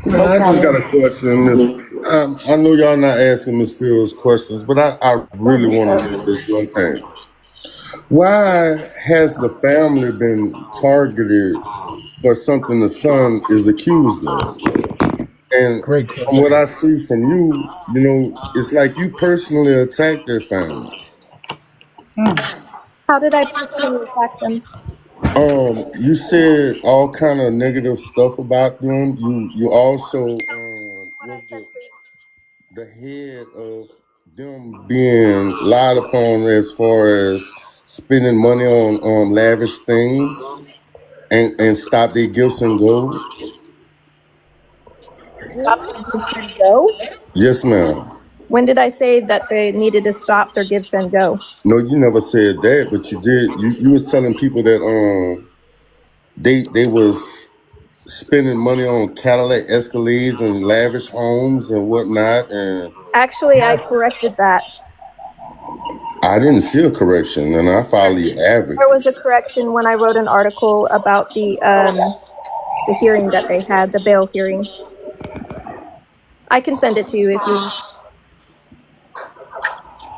No I just got comment. a question, Miss. I know y'all not asking Miss Fields questions, but I really want to know this one thing. Why has the family been targeted for something the son is accused of? And Great from what question. I see from you, it's like you personally attacked their family. How did I personally attack them? You said all kind of negative stuff about them. You also What I was said, please. the head of them being lied upon as far as spending money on lavish things and stop their gifts and go. Stop their gifts and go? Yes, ma'am. When did I say that they needed to stop their gifts and go? No, you never said that, but you did. You was telling people that they was spending money on Cadillac Escalades and lavish homes and whatnot, and Actually, I corrected that. I didn't see a correction, and I filed the There advocate. was a correction when I wrote an article about the hearing that they had, the bail hearing. I can send it to you if you.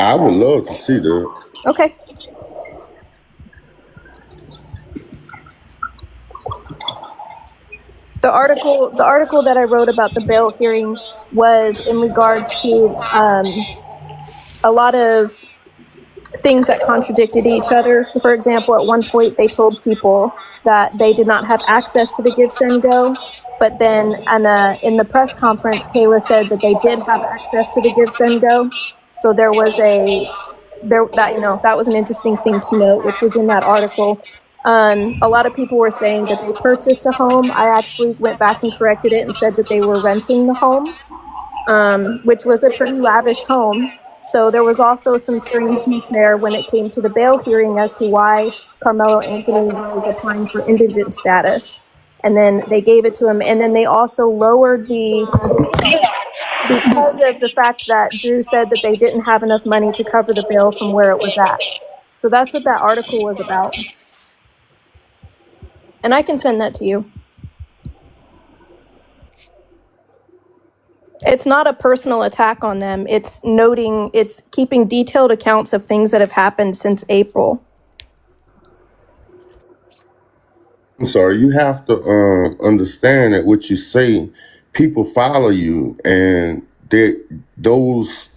I would love to see that. Okay. The article that I wrote about the bail hearing was in regards to a lot of things that contradicted each other. For example, at one point they told people that they did not have access to the Give Send Go, but then in the press conference, Kayla said that they did have access to the Give Send Go. So there was that was an interesting thing to note, which was in that article. A lot of people were saying that they purchased a home. I actually went back and corrected it and said that they were renting the home, which was a pretty lavish home. So there was also some strangeness there when it came to the bail hearing as to why Carmelo Anthony was applying for indigent status. And then they gave it to him. And then they also lowered the bail because of the fact that Drew said that they didn't have enough money to cover the bail from where it was at. So that's what that article was about. And I can send that to you. It's not a personal attack on them. It's keeping detailed accounts of things that have happened since April. I'm sorry. You have to understand that what you say, people follow you, and that those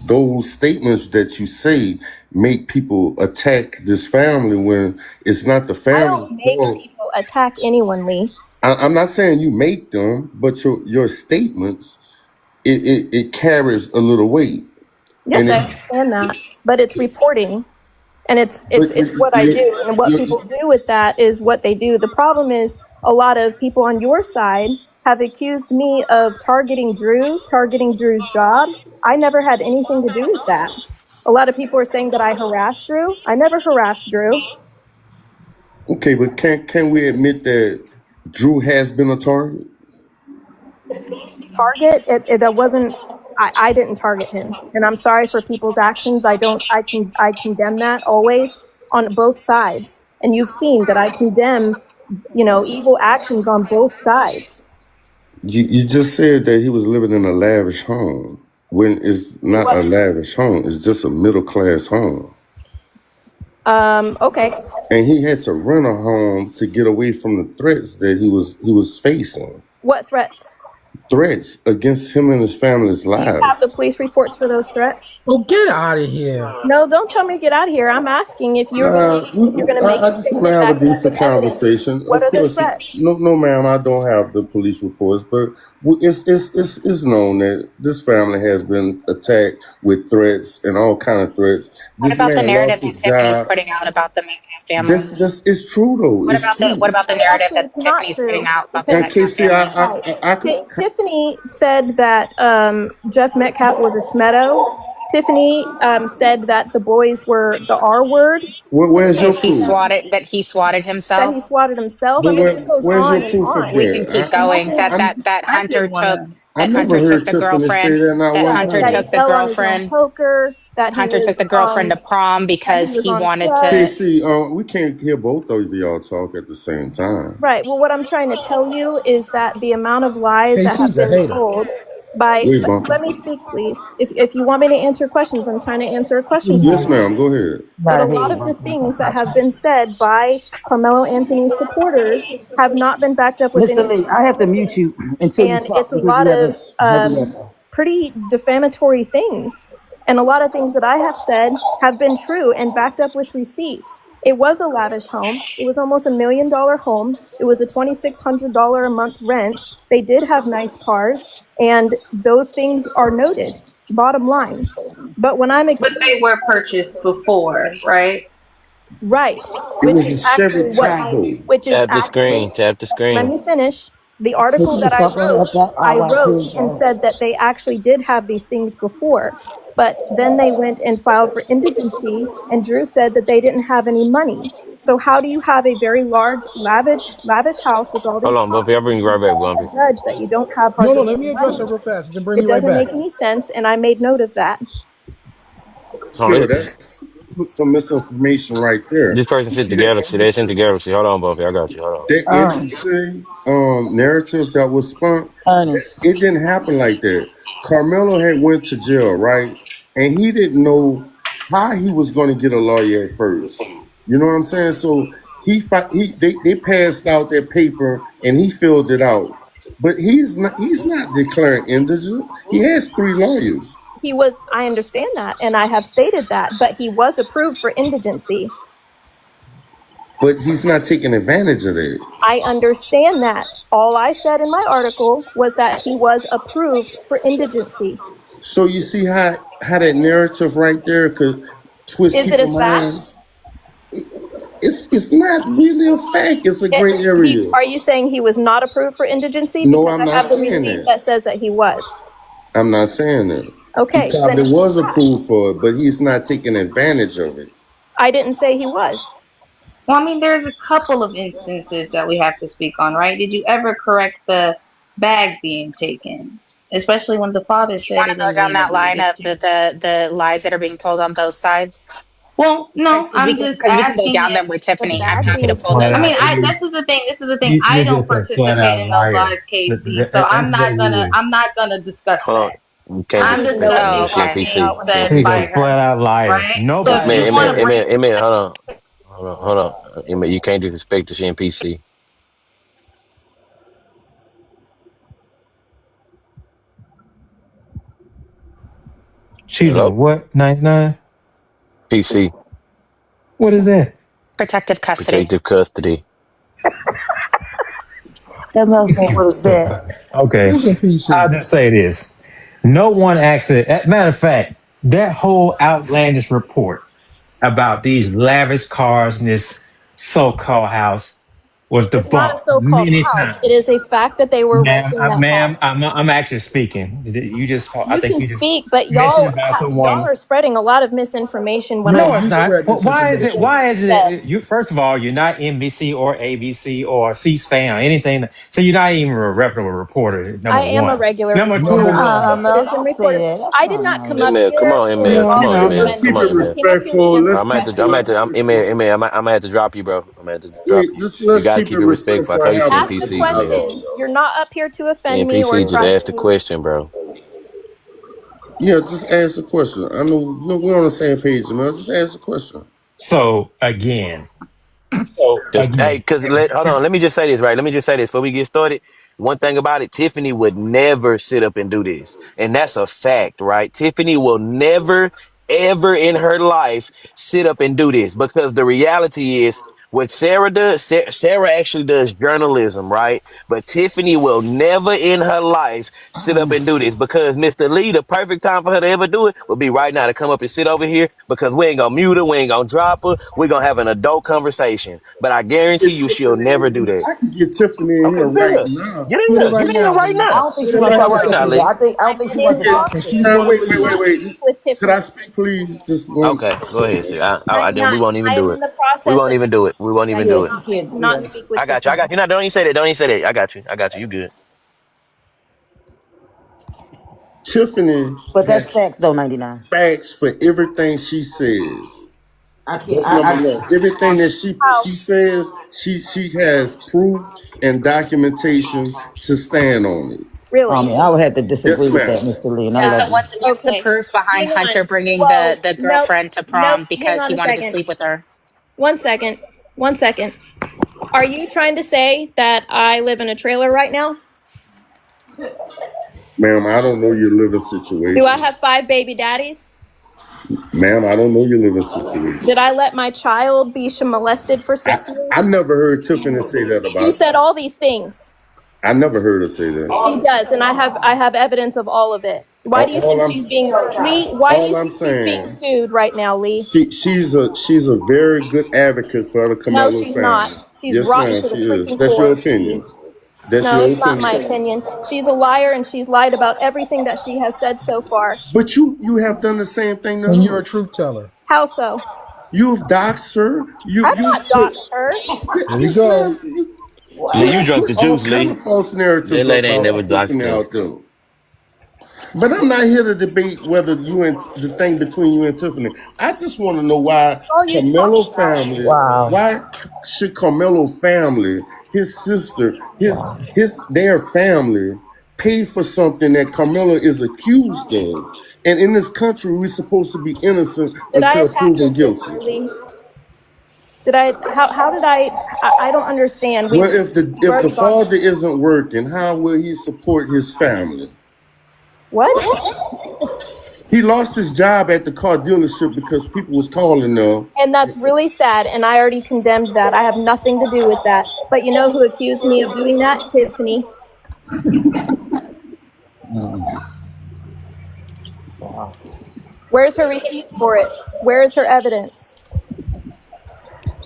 statements that you say make people attack this family when it's not the I don't family's make fault. people attack anyone, Lee. I'm not saying you make them, but your statements it carries a little weight, and Yes, I understand that, but it's reporting, and it's but it's it's what I do, and what people do with that is what they do. The problem is a lot of people on your side have accused me of targeting Drew's job. I never had anything to do with that. A lot of people are saying that I harassed Drew. I never harassed Drew. okay, but can we admit that Drew has been a target? Target that wasn't. I didn't target him, and I'm sorry for people's actions. I condemn that always on both sides, and you've seen that I condemn evil actions on both sides. You just said that he was living in a lavish home when it's He not a was. lavish home. It's just a middle class home. Okay. And he had to rent a home to get away from the threats that he was facing. What threats? Threats against him and his family's Do you have lives. the police reports for those threats? Oh, get out of here. No, don't tell me to get out of here. I'm asking if you're Nah, gonna make I a just want to statement have a backing up with decent evidence. conversation. What Of are the course, threats? no, ma'am, I don't have the police reports, but it's known that this family has been attacked with threats and all kind of threats. What This about the man narrative lost that his Tiffany's job. putting out about the Maycap family? This is true though. It's true. What about the narrative Actually, that it's not Tiffany's putting true out about the because And Metcalf Casey, family? I could. Tiffany said that Jeff Metcalf was a schmedo. Tiffany said that the boys were the R word. Where's your Tiffany He proof? swatted that he swatted that he himself. swatted himself. I But mean, it goes where's your on and proof of on. We can keep that? going. Nothing. I never That Hunter heard took the Tiffany say girlfriend. that not That one Hunter That he time. took the fell on his own girlfriend. poker. that he Hunter was took the girlfriend to prom that he because was he on wanted See, to. drugs. see, we can't hear both of y'all talk at the same time. Right. Well, what I'm trying to tell you is that the amount of lies that have KC's a been hater. told by Wait, Bumpy. let me speak, please. If you want me to answer questions, I'm trying to answer a question for Yes, you. ma'am. Go ahead. But Not a a lot hater, of the bro. things that have been said by Carmelo Anthony's supporters have not been backed up with Mr. any, Lee, I have to mute you until you and talk it's a because lot you have a of heavy echo. pretty defamatory things. And a lot of things that I have said have been true and backed up with receipts. It was a lavish home. It was almost $1 million home. It was a $2,600 a month rent. They did have nice cars, and those things are noted. Bottom line. But when I'm But they were purchased before, right? right, It which was is a Chevy actually what, Tahoe. which is Tap the actually, screen. Tap the let screen. me finish. The Take article that yourself right up that I all right, wrote please, and bro. said that they actually did have these things before, but then they went and filed for indigency, and Drew said that they didn't have any money. So how do you have a very large, lavish house with all Hold these on, Bumpy. I'll bring you right back, Bumpy. a judge that you don't have No, no, hardly let any me address her money? real fast. Then bring It me right doesn't back. make any sense, and I made note of that. Hold on. Still, that's some misinformation right there. This person You sent see the that galaxy. They sent the NBC, galaxy. Hold on, Bumpy. I got you. Hold on. that Um, NBC narrative that was spun? Ernest. It didn't happen like that. Carmelo had went to jail, right? And he didn't know how he was going to get a lawyer at first. You know what I'm saying? So they passed out that paper and he filled it out. But he's not declaring indigent. He has three lawyers, He was, I understand that, and I have stated that, but he was approved for indigency. but he's not taking advantage of that. I understand that. All I said in my article was that he was approved for indigency. So you see how that narrative right there could twist Is it a people's fact? minds. It's not really a fact. It's a gray area. Are you saying he was not approved for indigency? No, Because I'm I not have the saying receipt that. that says that he was. I'm not saying that. He Okay, then probably was approved for it, but he's not taking advantage of it. I didn't say he was. Well, I mean, there's a couple of instances that we have to speak on, right? Did you ever correct the bag being taken? Especially when the father Do you said want it to go in the down that interview. line of the lies that are being told on both sides? Well, no, Because we I'm can just because we can go asking down if them with The Tiffany. I'm bag happy to being pull taken. those. I mean, You, this is the thing. This is the thing. I you're don't just a flat participate out in those liar. lies, KC. So That's what he is. I'm not gonna discuss Hold on. that. You can't I I'm don't even disrespect know if this he Oh, man. was She in discussing okay. actually PC. things out when She he in said was He's a by PC. flat her, out liar. right? So if Nobody. you want to bring, Hold on. Hold on. You can't disrespect her. She in PC. She's a Hello? what? 99? PC. What is that? Protective custody. Protective custody. That motherfucker was So, bad. okay. Who's in I'll PC? just say this. No one actually, matter of fact, that whole outlandish report about these lavish cars in this so called house was It's not a debunked so-called many house. It is times. a fact that they were Ma'am, renting that ma'am, house. I'm actually speaking. You just, I You think can you just speak, but mentioned about y'all someone. are spreading a lot of misinformation when I No, No, it's you not. spread Well, this why is it? information. Why is said. it? You first of all, you're not NBC or ABC or C-SPAN or anything. So you're not even a reputable reporter. I Number am a one. regular Number reporter. No, two. I am a Mel, citizen don't say reporter. that. That's I did not not come up Emil, come here on, and Emil. No, Come on, respond no. Emil. Let's when Come keep on, it people Emil. came up here and respectful. answered Let's I'm keep at it the. questions. Emil. I'm gonna have to drop you, bro. I'm gonna have to drop Wait, you. just You let's gotta keep keep it it respectful. I respectful. told you I she have in Ask a the PC, Emil. question. You're not up here to She in offend me or PC. Just try ask the to. question, bro. yeah. Just ask the question. I know we're on the same page, man. Just ask the question. So again. So Just hey, again. hold on. Let me just say this, right? Let me just say this before we get started. One thing about it, Tiffany would never sit up and do this, and that's a fact, right? Tiffany will never, ever in her life sit up and do this because the reality is. What Sarah does, Sarah actually does journalism, right? But Tiffany will never in her life sit up and do this because Mr. Lee, the perfect time for her to ever do it would be right now to come up and sit over here because we ain't gonna mute her, we ain't gonna drop her, we're gonna have an adult conversation. But I guarantee Get you she'll Tiffany never in do here. that. I can get Tiffany in Okay, here get right her. now. Get Get it her. right Get her now, right Lee. I now. don't think Get she her wants Get to her talk right to right us now, now. either. Lee. I don't I'm think she in wants the to talk Okay. because process she's Now going to wait, of wait, leave. wait, not wait. speak with Could I Tiffany. speak, please? Just one Okay, go ahead, second. sir. Then 99. we won't even I am do in it. the We process won't of even do it. We won't even do Yes, it. you can. not Yes. speak with I got you. I Tiffany. got you. No, don't even say that. Don't even say that. I got you. I got you. You good. Tiffany But that's has facts though, 99. facts for everything she says. I can't. That's number I one. Everything that How? she says, she has proof and documentation to stand on it. I Really? mean, I would have to Yes, disagree with that, ma'am. Mr. Lee, and I So, love so you. what's the Okay. proof behind Hang Hunter on. bringing Well, the nope. girlfriend to Nope. prom Hang because on he a wanted to second. sleep with her? 1 second. 1 second. Are you trying to say that I live in a trailer right now? Ma'am, I don't know your living Do I have situations. 5 baby daddies? Ma'am, I don't know your living situation. Did I let my child be molested for 6 years? I never heard Tiffany say that He about said you. all these things. I never heard her say that. He does, and I have evidence of all of it. Why do you All think I'm she's being Lee? Why do all you I'm think she's being saying, sued right now, Lee? she's a very good advocate for the No, Camelo she's not. family. She's Yes, rotten ma'am, to the she is. freaking That's your core. opinion. That's No, your it's not my opinion. opinion. She's a liar, and she's lied about everything that she has said so far. But you have done the same thing to And you're her. a truth teller. How so? You've doxed her. I've You've not put doxed her. Here we yes, go. ma'am. You Lee, you have drunk put the all juice, kind Lee. of false That narratives lady ain't about never doxed Tiffany her. out there. But I'm not here to debate whether you and the thing between you and Tiffany. I just want to know why All you Carmelo talking about? family, Wow. why should Carmelo family, his sister, their family pay for something that Carmelo is accused of? And in this country, we're supposed to be innocent Did I until attack proven his sister, guilty. Lee? Did I? How did I don't understand. Well, We've if the already gone. father isn't working, how will he support his family? What? He lost his job at the car dealership because people was calling them. And that's really sad, and I already condemned that. I have nothing to do with that. But you know who accused me of doing that? Tiffany. Wow. Where's her receipts for it? Where is her evidence?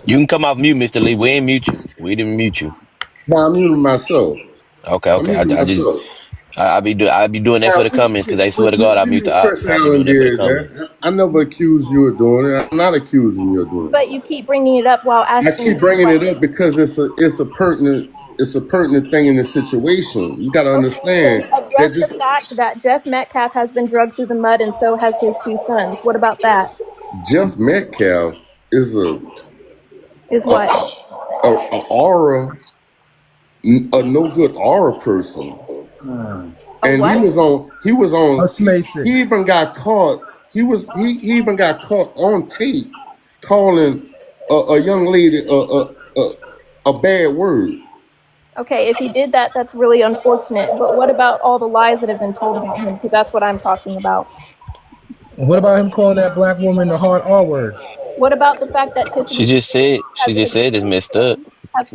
You can come off mute, Mr. Lee. We ain't mute you. We didn't mute you. Now I'm muting myself. Okay, I'm okay. muting I just myself. I be doing that for Now, the comments because they swear what to God Chris I be Allen doing that for the did, man. comments. I never accused you of doing it. I'm not accusing you of doing But you keep bringing it up while it. I asking keep me bringing it up questions. because it's a pertinent thing in the situation. You got to Okay, understand then that address the this fact that Jeff Metcalf has been drugged through the mud, and so has his 2 sons. What about that? Jeff Metcalf is Is a, what? a aura, a no good aura person. A And what? he was A on Mason. he even got caught. He even got caught on tape calling a young lady a bad word. Okay, if he did that, that's really unfortunate. But what about all the lies that have been told about him? Because that's what I'm talking about. And what about him calling that black woman the hard R word? What about the fact that She Tiffany just said has it's messed up.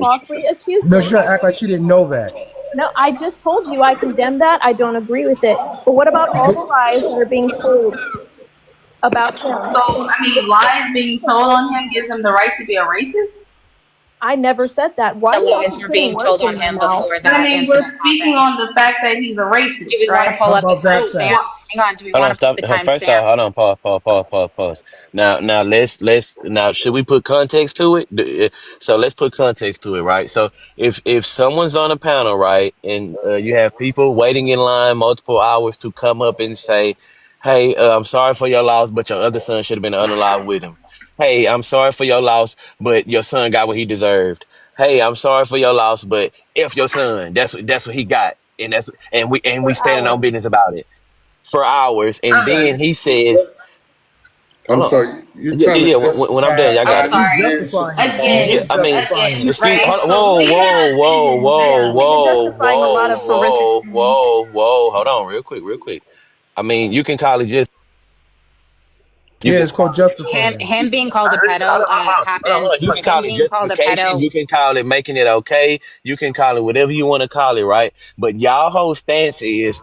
falsely accused No, him? she's trying to act like she didn't know that. No, I just told you I condemn that. I don't agree with it. But what about all the lies that are being told about him? So, I mean, lies being told on him gives him the right to be a racist? I never said that. Why The do y'all lies keep were putting being words told in on my him mouth? before But I that mean, we're incident speaking happened. on the fact that he's a Do racist, we want to right? pull Talk up the about Zach Sack. timestamps? Hang on. Do we Hold on, want to put stop. the First off, hold timestamps? on, pause. Now let's now should we put context to it? So let's put context to it, right? So if someone's on a panel, right, and you have people waiting in line multiple hours to come up and say, "Hey, I'm sorry for your loss, but your other son should have been unalive with him." Hey, I'm sorry for your loss, but your son got what he deserved. Hey, I'm sorry for your loss, but if your son, that's what he got, and we For standing on hours. business about it for hours, and Okay. then he says, I'm "Hold on, sorry, you're yeah, trying yeah, to yeah." When I'm done, justify y'all I'm got why it. this He's sorry. man should justifying be it, bro. Again, Yeah, He's held. I mean, justifying again, it. excuse. right? Hold on, So whoa, leave whoa, that whoa, decision to whoa, Yeah, them. we've been whoa, justifying a lot whoa, of horrific whoa, things. whoa. Hold on, real quick. I mean, you can call it just you Yeah, can. it's called justifying. Him being called a Hold pedo on, hold on, hold happened. on. You can Him call it being called a justification. pedo. You can call it making it okay. You can call it whatever you want to call it, right? But y'all whole stance is,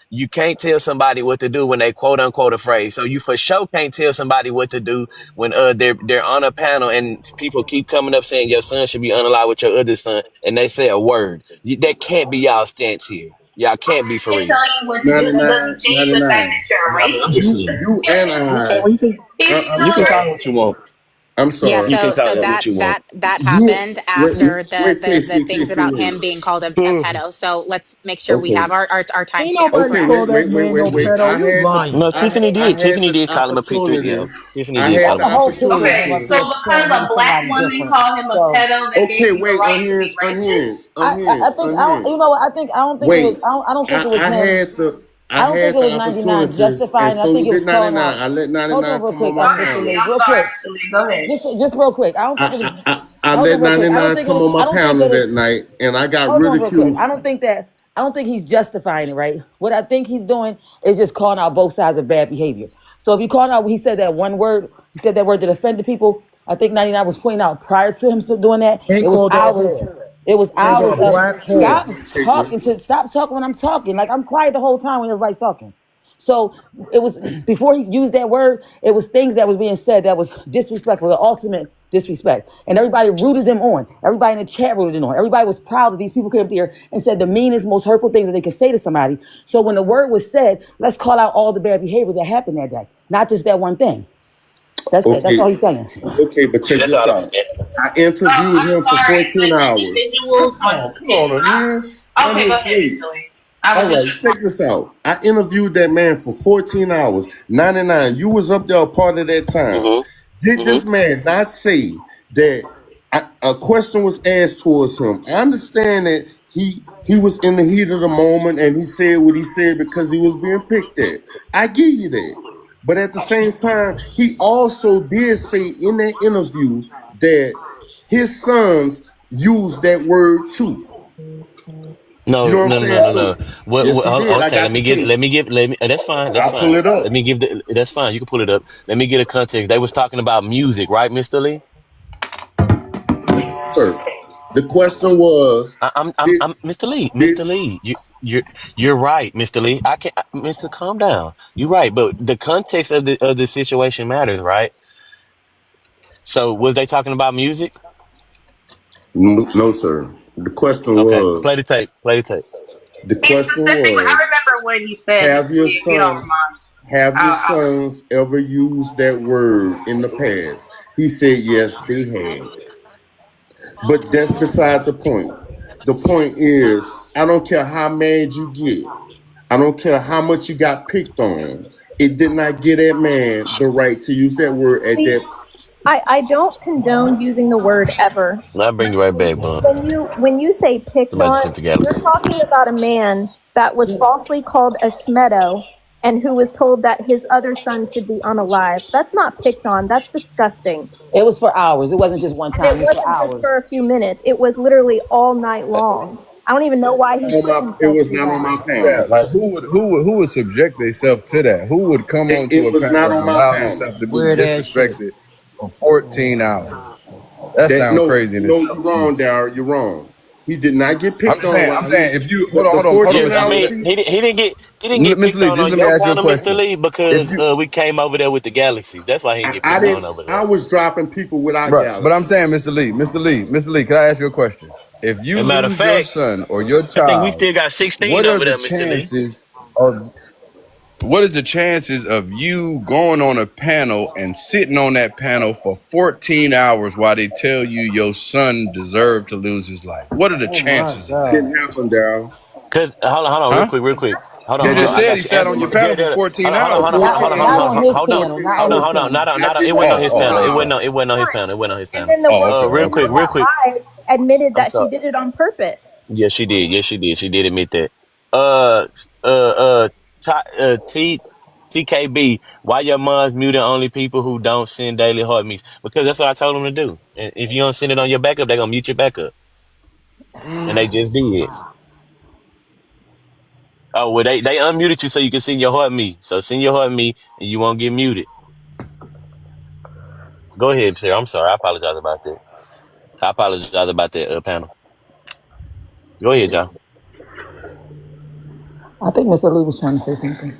you can't tell somebody what to do when they quote unquote afraid. So you for sure can't tell somebody what to do when they're on a panel and people keep coming up saying your son should be unalived with your other son, and they say a word. That can't be y'all stance here. Y'all can't be for Can't real. tell you what to do. That doesn't 99, change the fact 99. that you're a I mean, I'm racist. just saying. You and Okay, I. well you can He's I'm still you can call it sorry. what you racist. want. I'm Yeah, sorry. You can so call it what that you want. You happened wait, after wait, the Casey, things Casey, about wait. him being called a Hmm. pedo. So let's make sure we Okay, have our Ain't timestamp for nobody okay, that. call wait, that wait, wait, man wait, no wait. pedo. You lying. No, Tiffany I did. had Tiffany the did call him a P3. opportunity. Yeah, Tiffany I did had call the him a The whole P3. picture is him Okay, up opportunity. there so because saying that a he's black somebody woman different. called him a So pedo, that Okay, gave you the wait, right to be unhinged, righteous? I unhinged, think I don't, you know unhinged. what I don't think it was Wait, I don't think it was I him. had the I I don't think had it the was 99 opportunities, and justifying. I so think it was did calling 99. out. I let Hold 99 on real come on quick, my Go Mr. ahead, Lee. Lee, panel. I'm real sorry, quick. Mr. Lee. Go ahead. Just real quick. I don't think it was. I Hold let on real quick. I don't 99 think it come was. on my I don't think panel that that it's. night, and I got Hold on real quick. ridiculed. I don't think he's justifying it, right? What I think he's doing is just calling out both sides of bad behavior. So if you call out, he said that one word, he said that word that offended people. I think 99 was pointing out prior to him still doing that. Ain't It was called a hours. whore. It was Is hours a of black Shut whore. up, Tigger. stop talking when I'm talking. Like I'm quiet the whole time when everybody's talking. So it was before he used that word, it was things that was being said that was disrespectful, the ultimate disrespect. And everybody rooted them on. Everybody in the chat rooted them on. Everybody was proud that these people came up there and said the meanest, most hurtful things that they could say to somebody. So when the word was said, let's call out all the bad behavior that happened that day, not just that one thing. That's it. That's Okay, all he's saying. okay, but Yeah, check that's this all I'm out. saying. I interviewed I'm him for sorry, 14 but hours. individuals want Come on, Unhinged. Okay, go Unhinged, ahead, wait. Mr. Lee. I All was right, just check this out. I interviewed that man for 14 hours. 99, you was up there a part of that time. Mm-hmm. Did Mm-hmm. this man not say that a question was asked towards him? I understand that he was in the heat of the moment and he said what he said because he was being picked at. I give you that. But at the same time, he also did say in that interview that his sons use that word too. You know No, what I'm no, no, saying? no, no, So no. What, yes, he did. I okay, got the tape. let me, that's fine, that's I'll pull fine. it up, Let me give that's fine. You can pull it up. Let me get a context. They was talking about music, right, Mr. Lee? sir. The question was, did I'm Mr. Lee. did Mr. Lee, you're right, Mr. Lee. I can't, Mr. Calm down. You're right, but the context of the situation matters, right? So, was they talking about music? no, no, sir. The question Okay, play was, the tape. Play the tape. the and question specifically, I was, remember what he said, have Mr. your Lee, if you don't son, mind. have your I'll sons ever used that word in the past? He said yes, they had. But that's beside the point. The point is, I don't care how mad you get. I don't care how much you got picked on. It did not give that man the right to use that word at See, that. I don't condone using the word ever. I'll bring you right back, bud. When you say picked Somebody just on, sent the you're galaxy. talking about a man that was falsely called a schmedo and who was told that his other son should be unalive. That's not picked on. That's disgusting. It was for hours. It wasn't just one And it time. It was for wasn't just hours. for a few minutes. It was literally all night long. I don't even know why he put It himself was through not on that. my Yeah, panel. like who would subject themselves to that? Who would come onto It a was panel not and on my allow panel. themselves to be Weird ass shit. disrespected for 14 hours? That That sounds no, crazy in no, itself you're to me. wrong, Daryl. You're wrong. He did not get I'm picked just on saying, while I'm he saying if you the, the hold on, 14 Yes, I Mr. Lee. mean hours he he didn't get Miss picked Lee, just on let me your ask you a panel, Mr. question. Lee, If because you we came over there with the galaxies. That's why he didn't get I picked on didn't over I there. was dropping people without right, but I'm saying, galaxies. Mr. Lee, can I ask you a question? If you As a matter of lose your fact, son or your I think we child, still got 16 what are over the there, Mr. Lee. chances of what is the chances of you going on a panel and sitting on that panel for 14 hours while they tell you your son deserved to lose his life? What are the Oh my chances of that? Didn't god. happen, Daryl. Cause hold on, Huh? real quick. You Did just not I said he got you. sat Answer. on your Yeah, panel for 14 for hours. Not, 14 not hours. on For his panel. 14 Not on his hours. panel. I It did wasn't on not his sit panel. there. It wasn't on his Fine. panel. It wasn't on his And panel. then the Oh, woman okay, who Real okay, was quick, okay. real quick. live admitted I'm that she sorry. did it on purpose. Yes, she did. Yes, she did. She did admit that. Uh, TKB. Why your mom's muting only people who don't send daily heart meets? Because that's what I told them to do. And if you don't send it on your backup, they're gonna mute your backup, and they just did. Oh well, they unmuted you so you can send your heart me. So send your heart me, and you won't get muted. Go ahead, sir. I'm sorry. I apologize about that. I apologize about that panel. Go ahead, John. I think Mr. Lee was trying to say something.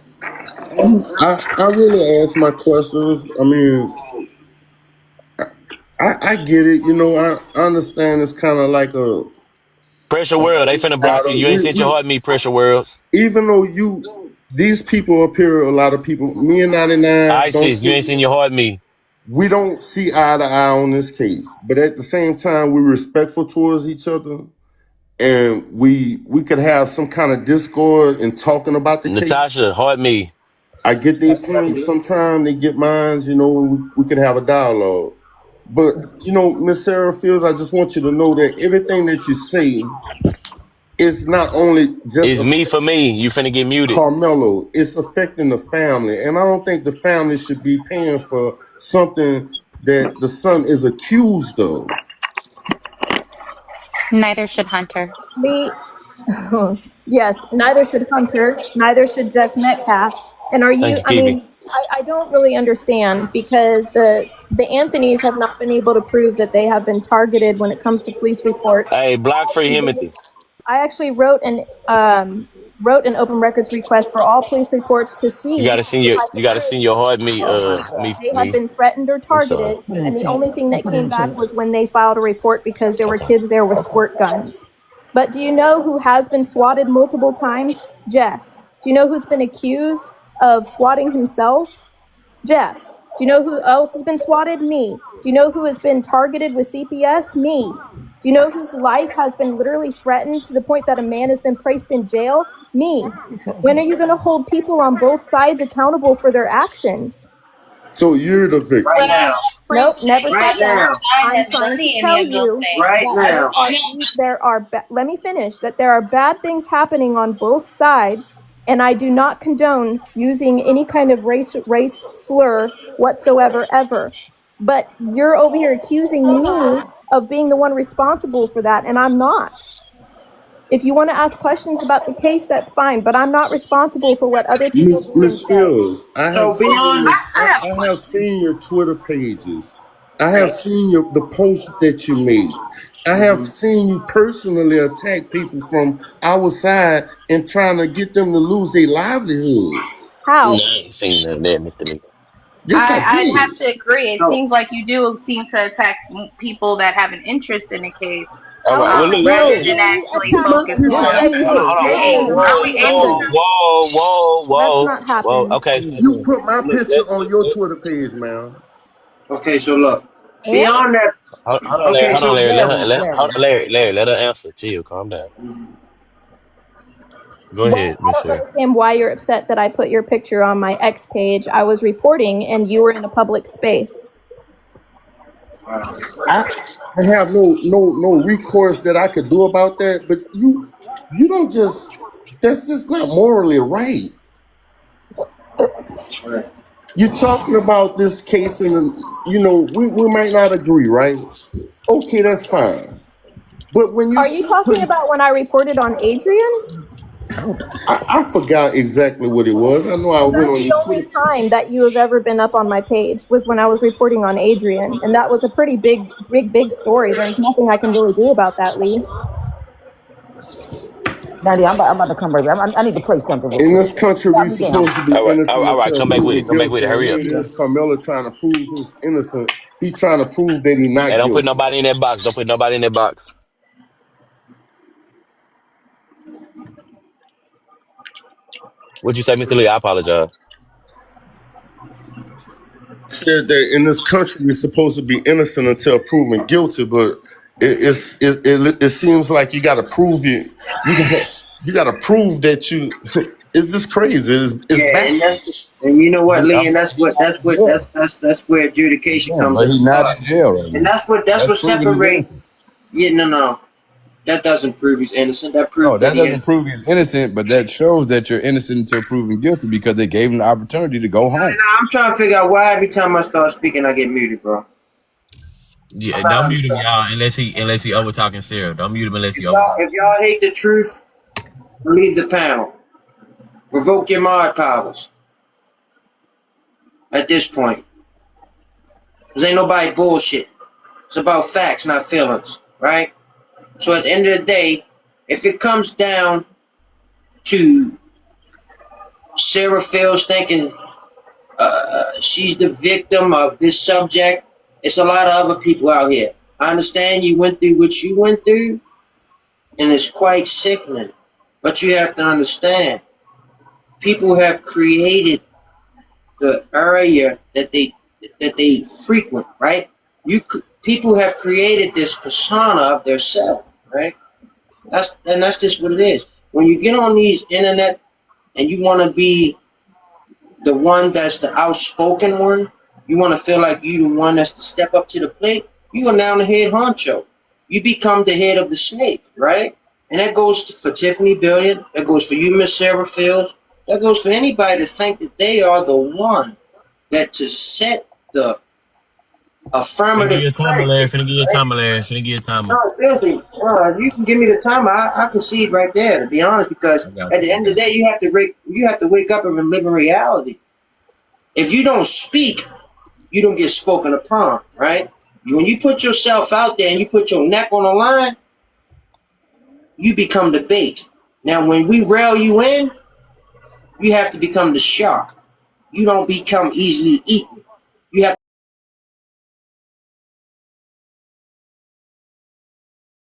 I really ask my questions. I mean, I get it. You know, I understand it's kind of like Pressure a World. They finna block you. battle. You ain't sent your heart me, Pressure Worlds. Even though these people up here, a lot of people, me and All 99 right, don't sis. You sit. ain't seen your heart me. we don't see eye to eye on this case, but at the same time, we're respectful towards each other, and we could have some kind of discord in talking about the case. Natasha, heart me. I get their points. Sometimes they get mine. You know, we could have a dialogue. But you know, Miss Sarah Fields, I just want you to know that everything that you say is not only just It's me for me. You finna get muted. Carmelo, it's affecting the family. And I don't think the family should be paying for something that the son is accused of. Neither should Hunter. Yes, neither should Hunter, neither should Jeff Metcalf. And are Thank you, you, I Kiwi. mean, I don't really understand because the Anthonys have not been able to prove that they have been targeted when it comes to police reports. Hey, block free Himothy. I actually wrote an open records request for all police reports to see. You gotta send your heart me. They had been threatened or targeted, and the only thing that came back was when they filed a report because there were kids there with squirt guns. But do you know who has been swatted multiple times? Jeff. Do you know who's been accused of swatting himself? Jeff. Do you know who else has been swatted? Me. Do you know who has been targeted with CPS? Me. Do you know whose life has been literally threatened to the point that a man has been placed in jail? Me. When are you going to hold people on both sides accountable for their actions? So you're the victim. Right now. Nope, never Right said that. now. I'm trying to tell you Right now. there are let me finish, that there are bad things happening on both sides, and I do not condone using any kind of race slur whatsoever ever. But you're over here accusing me of being the one responsible for that, and I'm not. If you want to ask questions about the case, that's fine, but I'm not responsible for what other people do. Miss Fields, I have questions. seen your Twitter pages. I have seen the posts that you made. I have seen you personally attack people from our side and trying to get them to lose their livelihoods. How? I ain't seen none of that, Mr. Lee. Yes, I did. have to agree. It seems like you do seem to attack people that have an interest in the case. All right, well, look, rather than actually focus on. Whoa. That's not happening. Okay. You put my picture on your Twitter page, man. Okay, so look, beyond that. Hold on, Larry. Larry, let her answer. Chill, calm down. Go ahead, I don't Mr. understand why you're upset that I put your picture on my X page. I was reporting and you were in a public space. I have no recourse that I could do about that, but you don't just, that's just not morally right. You're talking about this case and, you know, we might not agree, right? Okay, that's fine. But when you... Are you talking about when I reported on Adrian? I forgot exactly what it was. I know I went on your Twitter. The only time that you have ever been up on my page was when I was reporting on Adrian, and that was a pretty big story. There's nothing I can really do about that, Lee. Nadia, I'm about to come right back. I need to play something. In this country, we're supposed to be innocent. All right, come back with it. Hurry up. Here's Carmelo trying to prove he's innocent. He's trying to prove that he's not guilty. Don't put nobody in that box. What'd you say, Mr. Lee? I apologize. Said that in this country we're supposed to be innocent until proven guilty, but it seems like you got to prove you got to prove that you. It's just crazy. It's bad. And you know what, Lee, and that's where adjudication comes in. He's not in jail right now. And that's what separates. Yeah, no. That doesn't prove he's innocent. That proves that doesn't prove he's innocent, but that shows that you're innocent until proven guilty because they gave him the opportunity to go home. I'm trying to figure out why every time I start speaking, I get muted, bro. Yeah, don't mute him, y'all, unless he over talking Sarah. Don't mute him unless he over. If y'all hate the truth, leave the panel. Revoke your mod powers. At this point, because ain't nobody bullshit. It's about facts, not feelings, right? So at the end of the day, if it comes down to Sarah Fields thinking she's the victim of this subject, it's a lot of other people out here. I understand you went through what you went through, and it's quite sickening. But you have to understand, people have created the area that they that they frequent, right? People have created this persona of their self, right? That's just what it is. When you get on these internet and you want to be the one that's the outspoken one, you want to feel like you the one that's to step up to the plate, you go down the head honcho. You become the head of the snake, right? And that goes for Tiffany Billion. That goes for you, Miss Sarah Fields. That goes for anybody to think that they are the one that to set the affirmative. Finna give you a timer. No, seriously, you can give me the time. I concede right there, to be honest, because at the end of the day, you have to wake up and live in reality. If you don't speak, you don't get spoken upon, right? When you put yourself out there and you put your neck on the line, you become the bait. Now, when we rail you in, you have to become the shark. You don't become easily eaten.